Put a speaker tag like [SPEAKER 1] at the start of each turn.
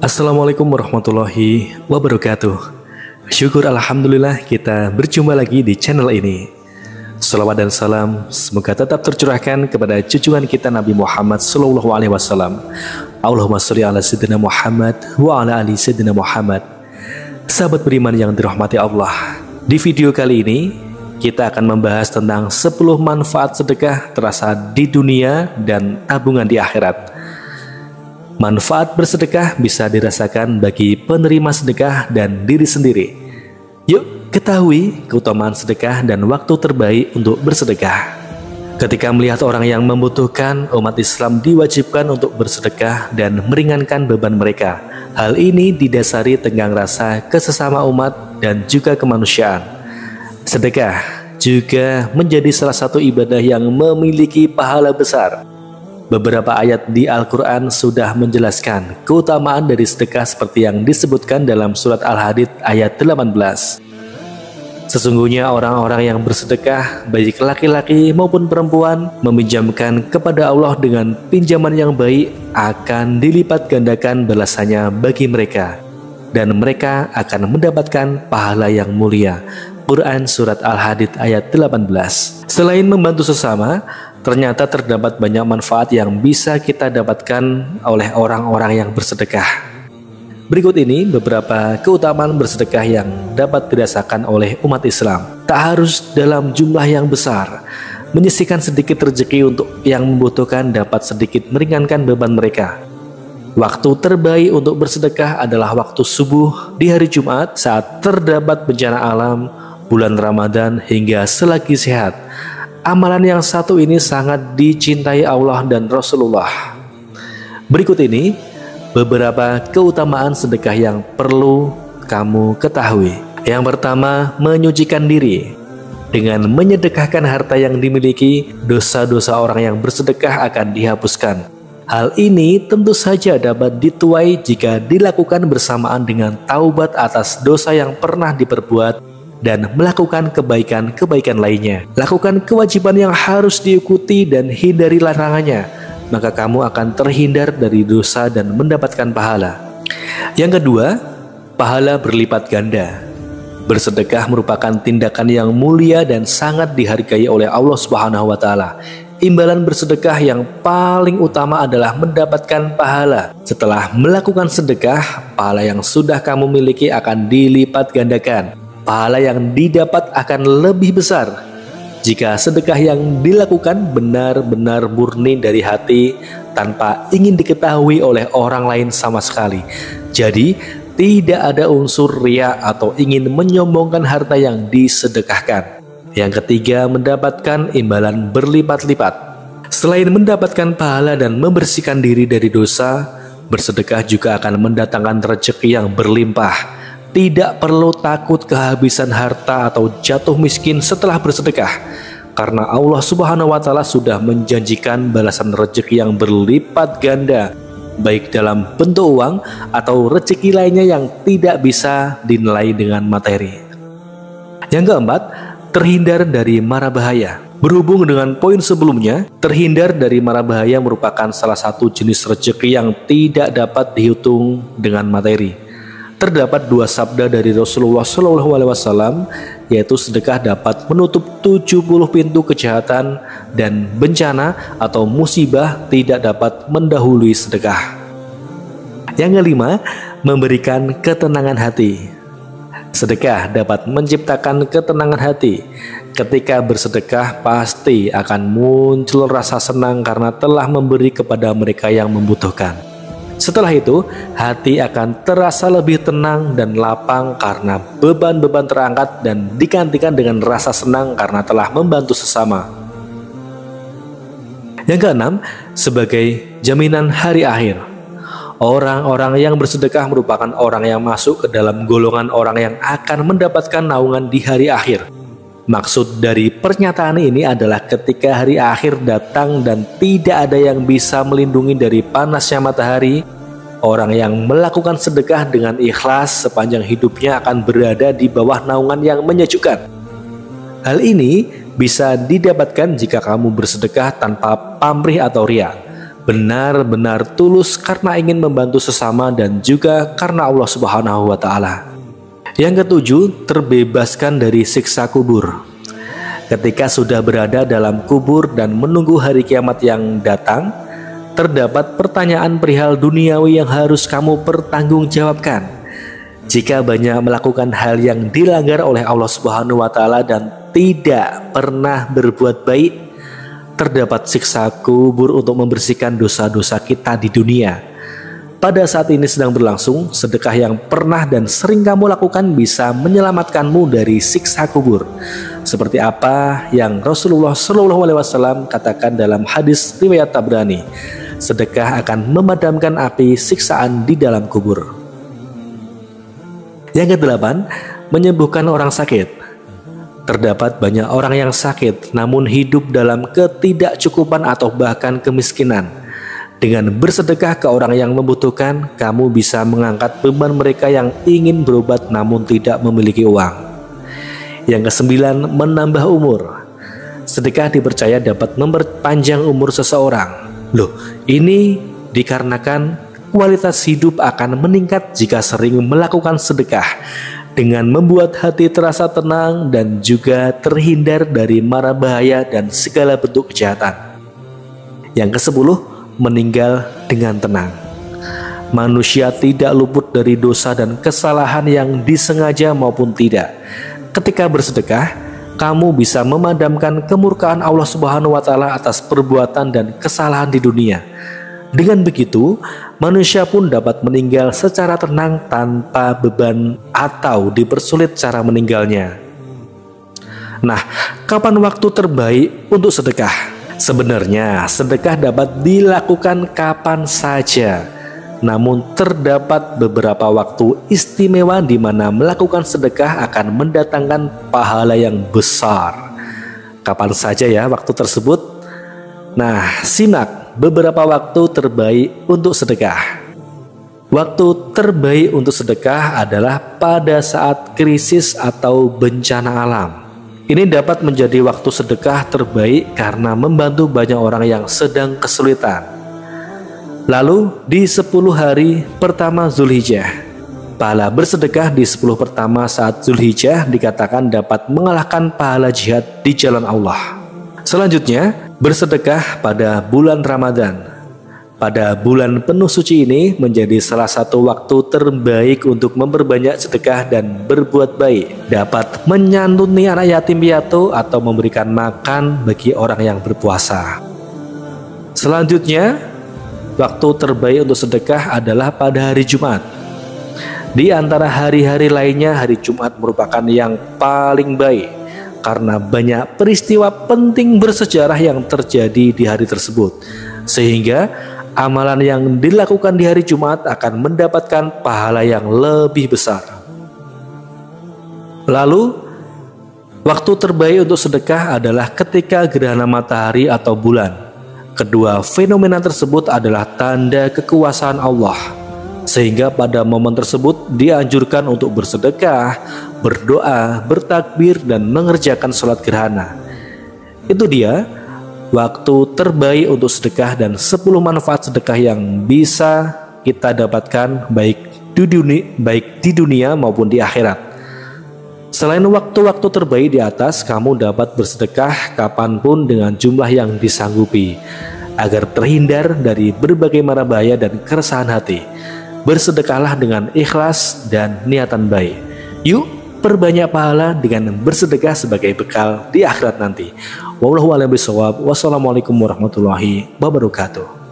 [SPEAKER 1] Assalamualaikum warahmatullahi wabarakatuh. Syukur alhamdulillah kita berjumpa lagi di channel ini. Salawat dan salam semoga tetap tercurahkan kepada junjungan kita Nabi Muhammad SAW. Allahumma sholli ala sayyidina Muhammad wa ala ali sayyidina Muhammad. Sahabat beriman yang dirahmati Allah, di video kali ini kita akan membahas tentang 10 manfaat sedekah terasa di dunia dan tabungan di akhirat. Manfaat bersedekah bisa dirasakan bagi penerima sedekah dan diri sendiri. Yuk ketahui keutamaan sedekah dan waktu terbaik untuk bersedekah. Ketika melihat orang yang membutuhkan, umat Islam diwajibkan untuk bersedekah dan meringankan beban mereka. Hal ini didasari tenggang rasa kesesama umat dan juga kemanusiaan. Sedekah juga menjadi salah satu ibadah yang memiliki pahala besar. Beberapa ayat di Al-Quran sudah menjelaskan keutamaan dari sedekah seperti yang disebutkan dalam surat Al-Hadid ayat 18. Sesungguhnya orang-orang yang bersedekah, baik laki-laki maupun perempuan, meminjamkan kepada Allah dengan pinjaman yang baik, akan dilipat gandakan balasannya bagi mereka, dan mereka akan mendapatkan pahala yang mulia. Quran Surat Al-Hadid ayat 18. Selain membantu sesama, ternyata terdapat banyak manfaat yang bisa kita dapatkan oleh orang-orang yang bersedekah. Berikut ini beberapa keutamaan bersedekah yang dapat dirasakan oleh umat Islam. Tak harus dalam jumlah yang besar. Menyisihkan sedikit rezeki untuk yang membutuhkan dapat sedikit meringankan beban mereka. Waktu terbaik untuk bersedekah adalah waktu subuh di hari Jumat saat terdapat bencana alam, bulan Ramadan hingga selagi sehat. Amalan yang satu ini sangat dicintai Allah dan Rasulullah. Berikut ini beberapa keutamaan sedekah yang perlu kamu ketahui. Yang pertama, menyucikan diri. Dengan menyedekahkan harta yang dimiliki, dosa-dosa orang yang bersedekah akan dihapuskan. Hal ini tentu saja dapat dituai jika dilakukan bersamaan dengan taubat atas dosa yang pernah diperbuat dan melakukan kebaikan-kebaikan lainnya. Lakukan kewajiban yang harus diikuti dan hindari larangannya, maka kamu akan terhindar dari dosa dan mendapatkan pahala. Yang kedua, pahala berlipat ganda. Bersedekah merupakan tindakan yang mulia dan sangat dihargai oleh Allah Subhanahu wa Ta'ala. Imbalan bersedekah yang paling utama adalah mendapatkan pahala. Setelah melakukan sedekah, pahala yang sudah kamu miliki akan dilipat gandakan. Pahala yang didapat akan lebih besar jika sedekah yang dilakukan benar-benar murni dari hati tanpa ingin diketahui oleh orang lain sama sekali. Jadi tidak ada unsur riya atau ingin menyombongkan harta yang disedekahkan. Yang ketiga, mendapatkan imbalan berlipat-lipat. Selain mendapatkan pahala dan membersihkan diri dari dosa, bersedekah juga akan mendatangkan rezeki yang berlimpah. Tidak perlu takut kehabisan harta atau jatuh miskin setelah bersedekah, karena Allah Subhanahu wa Ta'ala sudah menjanjikan balasan rezeki yang berlipat ganda, baik dalam bentuk uang atau rezeki lainnya yang tidak bisa dinilai dengan materi. Yang keempat, terhindar dari mara bahaya. Berhubung dengan poin sebelumnya, terhindar dari mara bahaya merupakan salah satu jenis rezeki yang tidak dapat dihitung dengan materi. Terdapat dua sabda dari Rasulullah SAW, yaitu sedekah dapat menutup 70 pintu kejahatan dan bencana atau musibah tidak dapat mendahului sedekah. Yang kelima, memberikan ketenangan hati. Sedekah dapat menciptakan ketenangan hati. Ketika bersedekah pasti akan muncul rasa senang karena telah memberi kepada mereka yang membutuhkan. Setelah itu, hati akan terasa lebih tenang dan lapang karena beban-beban terangkat dan digantikan dengan rasa senang karena telah membantu sesama. Yang keenam, sebagai jaminan hari akhir. Orang-orang yang bersedekah merupakan orang yang masuk ke dalam golongan orang yang akan mendapatkan naungan di hari akhir. Maksud dari pernyataan ini adalah ketika hari akhir datang dan tidak ada yang bisa melindungi dari panasnya matahari, orang yang melakukan sedekah dengan ikhlas sepanjang hidupnya akan berada di bawah naungan yang menyejukkan. Hal ini bisa didapatkan jika kamu bersedekah tanpa pamrih atau riya. benar-benar tulus karena ingin membantu sesama dan juga karena Allah Subhanahu wa Ta'ala. Yang ketujuh, terbebaskan dari siksa kubur. Ketika sudah berada dalam kubur dan menunggu hari kiamat yang datang, terdapat pertanyaan perihal duniawi yang harus kamu pertanggungjawabkan. Jika banyak melakukan hal yang dilanggar oleh Allah Subhanahu wa Ta'ala dan tidak pernah berbuat baik, terdapat siksa kubur untuk membersihkan dosa-dosa kita di dunia. Pada saat ini sedang berlangsung, sedekah yang pernah dan sering kamu lakukan bisa menyelamatkanmu dari siksa kubur. Seperti apa yang Rasulullah SAW katakan dalam hadis riwayat Tabrani, sedekah akan memadamkan api siksaan di dalam kubur. Yang kedelapan, menyembuhkan orang sakit. Terdapat banyak orang yang sakit namun hidup dalam ketidakcukupan atau bahkan kemiskinan. Dengan bersedekah ke orang yang membutuhkan, kamu bisa mengangkat beban mereka yang ingin berobat namun tidak memiliki uang. Yang kesembilan, menambah umur. Sedekah dipercaya dapat memperpanjang umur seseorang. Loh, ini dikarenakan kualitas hidup akan meningkat jika sering melakukan sedekah, dengan membuat hati terasa tenang dan juga terhindar dari mara bahaya dan segala bentuk kejahatan. Yang kesepuluh, meninggal dengan tenang. Manusia tidak luput dari dosa dan kesalahan yang disengaja maupun tidak. Ketika bersedekah, kamu bisa memadamkan kemurkaan Allah Subhanahu wa Ta'ala atas perbuatan dan kesalahan di dunia. Dengan begitu, manusia pun dapat meninggal secara tenang tanpa beban atau dipersulit cara meninggalnya. Nah, kapan waktu terbaik untuk sedekah? Sebenarnya, sedekah dapat dilakukan kapan saja. Namun terdapat beberapa waktu istimewa di mana melakukan sedekah akan mendatangkan pahala yang besar. Kapan saja ya waktu tersebut? Nah, simak beberapa waktu terbaik untuk sedekah. Waktu terbaik untuk sedekah adalah pada saat krisis atau bencana alam. Ini dapat menjadi waktu sedekah terbaik karena membantu banyak orang yang sedang kesulitan. Lalu di 10 hari pertama Zulhijjah, pahala bersedekah di 10 pertama saat Zulhijjah dikatakan dapat mengalahkan pahala jihad di jalan Allah. Selanjutnya, bersedekah pada bulan Ramadan. Pada bulan penuh suci ini menjadi salah satu waktu terbaik untuk memperbanyak sedekah dan berbuat baik. Dapat menyantuni anak yatim piatu atau memberikan makan bagi orang yang berpuasa. Selanjutnya, waktu terbaik untuk sedekah adalah pada hari Jumat. Di antara hari-hari lainnya, hari Jumat merupakan yang paling baik karena banyak peristiwa penting bersejarah yang terjadi di hari tersebut, sehingga amalan yang dilakukan di hari Jumat akan mendapatkan pahala yang lebih besar. Lalu, waktu terbaik untuk sedekah adalah ketika gerhana matahari atau bulan. Kedua fenomena tersebut adalah tanda kekuasaan Allah, sehingga pada momen tersebut dianjurkan untuk bersedekah, berdoa, bertakbir, dan mengerjakan sholat gerhana. Itu dia waktu terbaik untuk sedekah dan 10 manfaat sedekah yang bisa kita dapatkan baik di dunia maupun di akhirat. Selain waktu-waktu terbaik di atas, kamu dapat bersedekah kapanpun dengan jumlah yang disanggupi, agar terhindar dari berbagai mara bahaya dan keresahan hati. Bersedekahlah dengan ikhlas dan niatan baik. Yuk, perbanyak pahala dengan bersedekah sebagai bekal di akhirat nanti. Wallahu a'lam bishawab. Wassalamualaikum warahmatullahi wabarakatuh.